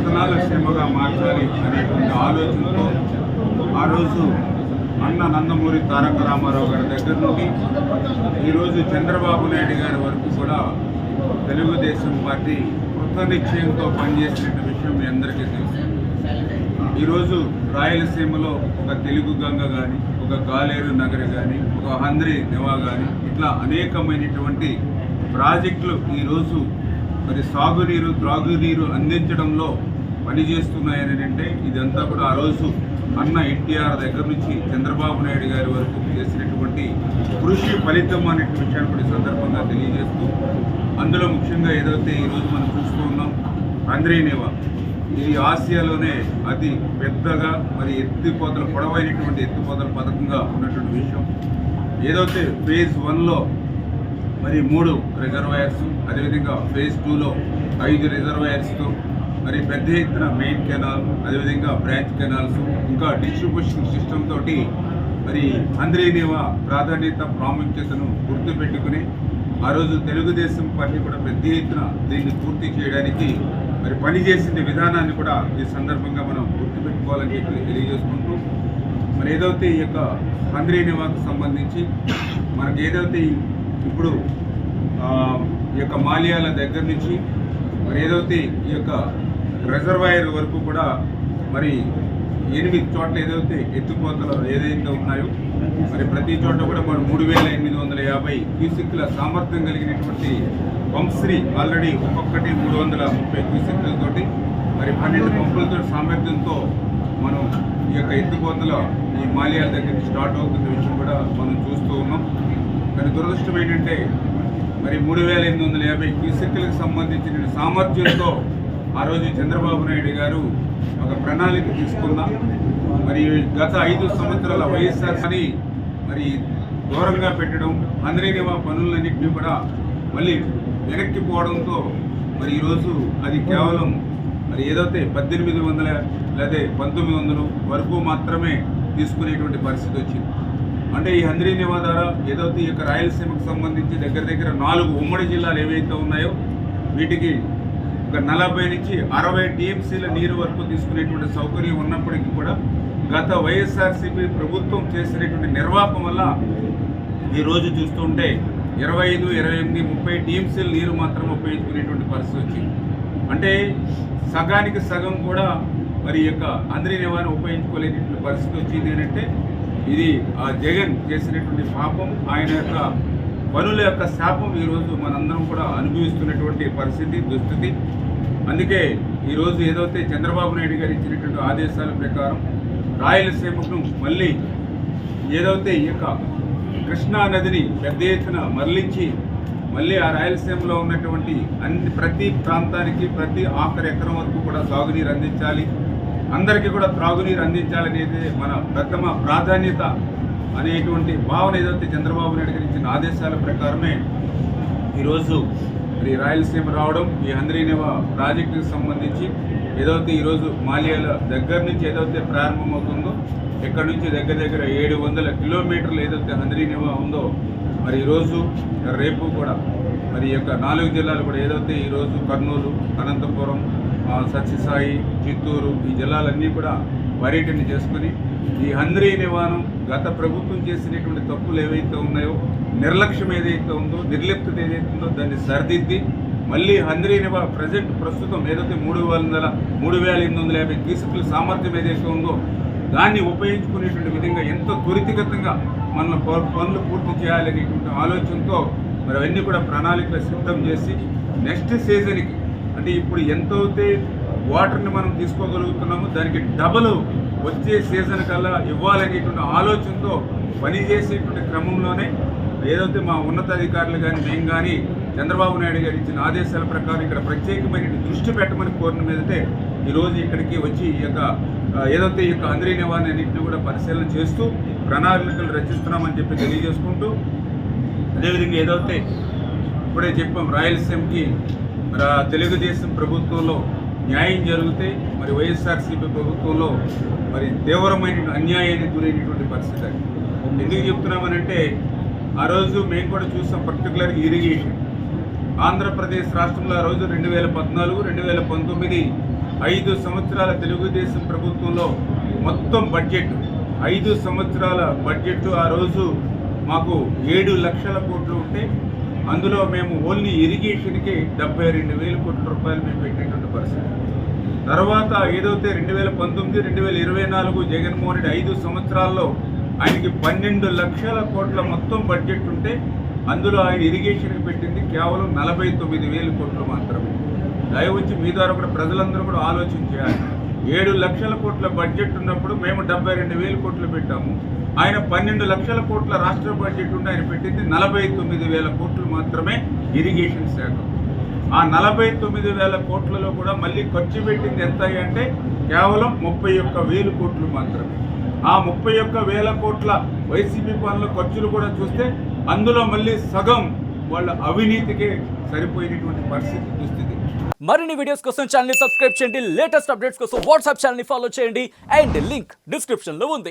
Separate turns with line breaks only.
రతనాల సీమగా మార్చాలి అనేటువంటి ఆలోచనతో ఆ రోజు అన్న నందమూరి తారక రామారావు గారి దగ్గర నుండి ఈరోజు చంద్రబాబు నాయుడు గారి వరకు కూడా తెలుగుదేశం పార్టీ కృతనిశ్చయంతో పనిచేసిన విషయం మీ అందరికీ తెలుసు. ఈరోజు రాయలసీమలో ఒక తెలుగు గంగ కానీ, ఒక గాలేరు నగరి కానీ, ఒక హంద్రి నివా కానీ, ఇట్లా అనేకమైనటువంటి ప్రాజెక్టులు ఈరోజు మరి సాగునీరు, త్రాగునీరు అందించడంలో పనిచేస్తున్నాయని అంటే ఇదంతా కూడా ఆ రోజు అన్న ఎన్టీఆర్ దగ్గర నుంచి చంద్రబాబు నాయుడు గారి వరకు చేసినటువంటి కృషి ఫలితం అనే విషయాన్ని కూడా సందర్భంగా తెలియజేస్తూ, అందులో ముఖ్యంగా ఏదైతే ఈరోజు మనం చూస్తూ ఉన్నాం హంద్రి నివా, ఇది ఆసియాలోనే అతి పెద్దగా మరి పొడవైనటువంటి ఎత్తిపోతల పథకంగా ఉన్నటువంటి విషయం. ఏదైతే ఫేజ్ 1లో మరి 3 రిజర్వాయర్స్, అదేవిధంగా ఫేజ్ 2లో 5 రిజర్వాయర్స్తో మరి పెద్ద ఎత్తున మెయిన్ కెనాల్, అదేవిధంగా బ్రాంచ్ కెనాల్స్, ఇంకా డిస్ట్రిబ్యూషన్ సిస్టమ్ తోటి మరి హంద్రి నివా ప్రాధాన్యత ప్రాముఖ్యతను గుర్తుపెట్టుకుని ఆ రోజు తెలుగుదేశం పార్టీ కూడా పెద్ద ఎత్తున దీన్ని పూర్తి చేయడానికి మరి పనిచేసిన విధానాన్ని కూడా ఈ సందర్భంగా మనం గుర్తుపెట్టుకోవాలని చెప్పి తెలియజేసుకుంటూ, మరి ఏదైతే ఈ యొక్క హంద్రి నివాకు సంబంధించి మనకి ఏదైతే ఇప్పుడు ఈ యొక్క మాల్యాల దగ్గర నుంచి మరి ఏదైతే ఈ యొక్క రిజర్వాయర్ వరకు కూడా మరి 8 చోట్ల ఏదైతే ఎత్తిపోతలు ఏదైతే ఉన్నాయో మరి ప్రతి చోట కూడా మనం 3850 క్యూసెక్ల సామర్థ్యం కలిగినటువంటి పంప్స్ని ఆల్రెడీ ఒక్కొక్కటి 330 క్యూసెక్లతోటి మరి 12 పంపులతో సామర్థ్యంతో మనం ఈ యొక్క ఎత్తిపోతల ఈ మాల్యాల దగ్గర స్టార్ట్ అవుతున్న విషయం కూడా మనం చూస్తూ ఉన్నాం. కానీ దురదృష్టం ఏంటంటే మరి 3850 క్యూసెక్లకు సంబంధించిన సామర్థ్యంతో ఆ రోజు చంద్రబాబు నాయుడు గారు ఒక ప్రణాళిక తీసుకున్నా మరి గత 5 సంవత్సరాల వైఎస్ఆర్ని మరి దూరంగా పెట్టడం, హంద్రి నివా పనులన్నింటినీ కూడా మళ్ళీ వెనక్కిపోవడంతో మరి ఈరోజు అది కేవలం మరి ఏదైతే 1800 లేదా 1900 వరకు మాత్రమే తీసుకునేటువంటి పరిస్థితి వచ్చింది. అంటే ఈ హంద్రి నివా ద్వారా ఏదైతే ఈ యొక్క రాయలసీమకు సంబంధించి దగ్గర దగ్గర 4 ఉమ్మడి జిల్లాలు ఏవైతే ఉన్నాయో వీటికి ఒక 40 నుంచి 60 టీఎంసీల నీరు వరకు తీసుకునేటువంటి సౌకర్యం ఉన్నప్పటికీ కూడా గత వైఎస్ఆర్సీపీ ప్రభుత్వం చేసినటువంటి నిర్వాహకం వల్ల ఈరోజు చూస్తుంటే 25, 28, 30 టీఎంసీల నీరు మాత్రం ఉపయోగించుకునేటువంటి పరిస్థితి వచ్చింది. అంటే సగానికి సగం కూడా మరి యొక్క హంద్రి నివాను ఉపయోగించుకోలేనటువంటి పరిస్థితి వచ్చింది. ఏంటంటే ఇది ఆ జగన్ చేసినటువంటి పాపం, ఆయన యొక్క పనుల యొక్క శాపం ఈరోజు మనందరం కూడా అనుభవిస్తున్నటువంటి పరిస్థితి, దుస్థితి. అందుకే ఈరోజు ఏదైతే చంద్రబాబు నాయుడు గారు ఇచ్చినటువంటి ఆదేశాల ప్రకారం రాయలసీమకు మళ్ళీ ఏదైతే ఈ యొక్క కృష్ణా నదిని పెద్ద ఎత్తున మరలించి మళ్ళీ ఆ రాయలసీమలో ఉన్నటువంటి ప్రతి ప్రాంతానికి ప్రతి ఆఖరి ఎకరం వరకు కూడా సాగునీరు అందించాలి, అందరికీ కూడా త్రాగునీరు అందించాలనేది మన ప్రథమ ప్రాధాన్యత అనేటువంటి భావన ఏదైతే చంద్రబాబు నాయుడు గారు ఇచ్చిన ఆదేశాల ప్రకారమే ఈరోజు మరి రాయలసీమ రావడం, ఈ హంద్రి నివా ప్రాజెక్టుకి సంబంధించి ఏదైతే ఈరోజు మాల్యాల దగ్గర నుంచి ఏదైతే ప్రారంభమవుతుందో ఇక్కడ నుంచి దగ్గర దగ్గర 700 కిలోమీటర్లు ఏదైతే హంద్రి నివా ఉందో మరి ఈరోజు రేపు కూడా మరి యొక్క 4 జిల్లాలు కూడా ఏదైతే ఈరోజు కర్నూలు, అనంతపురం, సత్యసాయి, చిత్తూరు ఈ జిల్లాలన్నీ కూడా పర్యటన చేసుకుని ఈ హంద్రి నివాను గత ప్రభుత్వం చేసినటువంటి తప్పులు ఏవైతే ఉన్నాయో, నిర్లక్ష్యం ఏదైతే ఉందో, నిర్లిప్తత ఏదైతే ఉందో దాన్ని సరిదిద్ది మళ్ళీ హంద్రి నివా ప్రస్తుతం ఏదైతే 3850 క్యూసెక్ల సామర్థ్యం ఏదైతే ఉందో దాన్ని ఉపయోగించుకునేటువంటి విధంగా ఎంతో త్వరితగతంగా మన పనులు పూర్తి చేయాలనేటువంటి ఆలోచనతో మరి అవన్నీ కూడా ప్రణాళికలు సిద్ధం చేసి నెక్స్ట్ సీజన్కి అంటే ఇప్పుడు ఎంతైతే వాటర్ని మనం తీసుకోగలుగుతున్నామో దానికి డబల్ వచ్చే సీజన్ కల్లా ఇవ్వాలనేటువంటి ఆలోచనతో పనిచేసేటువంటి క్రమంలోనే ఏదైతే మా ఉన్నతాధికారులు కానీ మేము కానీ చంద్రబాబు నాయుడు గారు ఇచ్చిన ఆదేశాల ప్రకారం ఇక్కడ ప్రత్యేకమైన దృష్టి పెట్టమని కోరిన మీదటే ఈరోజు ఇక్కడికి వచ్చి ఈ యొక్క ఏదైతే ఈ యొక్క హంద్రి నివాని అన్నింటినీ కూడా పరిశీలన చేస్తూ ప్రణాళికలు రచిస్తున్నామని చెప్పి తెలియజేసుకుంటూ, అదేవిధంగా ఏదైతే ఇప్పుడే చెప్పాం రాయలసీమకి తెలుగుదేశం ప్రభుత్వంలో న్యాయం జరిగితే మరి వైఎస్ఆర్సీపీ ప్రభుత్వంలో మరి తీవ్రమైన అన్యాయానికి గురైనటువంటి పరిస్థితి. ఎందుకు చెప్తున్నామనంటే ఆ రోజు మేము కూడా చూసాం, పర్టికులర్ ఇరిగేషన్ ఆంధ్రప్రదేశ్ రాష్ట్రంలో ఆ రోజు 2014, 2019 5 సంవత్సరాల తెలుగుదేశం ప్రభుత్వంలో మొత్తం బడ్జెట్ 5 సంవత్సరాల బడ్జెట్ ఆ రోజు మాకు 7 లక్షల కోట్లు ఉంటే అందులో మేము ఓన్లీ ఇరిగేషన్కి 72,000 కోట్ల రూపాయలు మేము పెట్టేటువంటి పరిస్థితి. తర్వాత ఏదైతే 2019, 2024 జగన్మోహన్ రెడ్డి 5 సంవత్సరాల్లో ఆయనకి 12 లక్షల కోట్ల మొత్తం బడ్జెట్ ఉంటే అందులో ఆయన ఇరిగేషన్కి పెట్టింది కేవలం 49,000 కోట్లు మాత్రమే. దయవుంచి మీ ద్వారా కూడా ప్రజలందరూ కూడా ఆలోచన చేయాలి. 7 లక్షల కోట్ల బడ్జెట్ ఉన్నప్పుడు మేము 72,000 కోట్లు పెట్టాము. ఆయన 12 లక్షల కోట్ల రాష్ట్ర బడ్జెట్ ఉండి ఆయన పెట్టింది 49,000 కోట్లు మాత్రమే ఇరిగేషన్ శాఖ. ఆ 49,000 కోట్లలో కూడా మళ్ళీ ఖర్చు పెట్టింది ఎంత అంటే కేవలం 31,000 కోట్లు మాత్రమే. ఆ 31,000 కోట్ల వైసీపీ పనుల ఖర్చులు కూడా చూస్తే అందులో మళ్ళీ సగం వాళ్ళ అవినీతికే సరిపోయినటువంటి పరిస్థితి దుస్థితి.
మరిన్ని వీడియోస్ కోసం ఛానల్ ని సబ్స్క్రైబ్ చేయండి. లేటెస్ట్ అప్డేట్స్ కోసం వాట్సాప్ ఛానల్ ని ఫాలో చేయండి. అండ్ లింక్ డిస్క్రిప్షన్ లో ఉంది.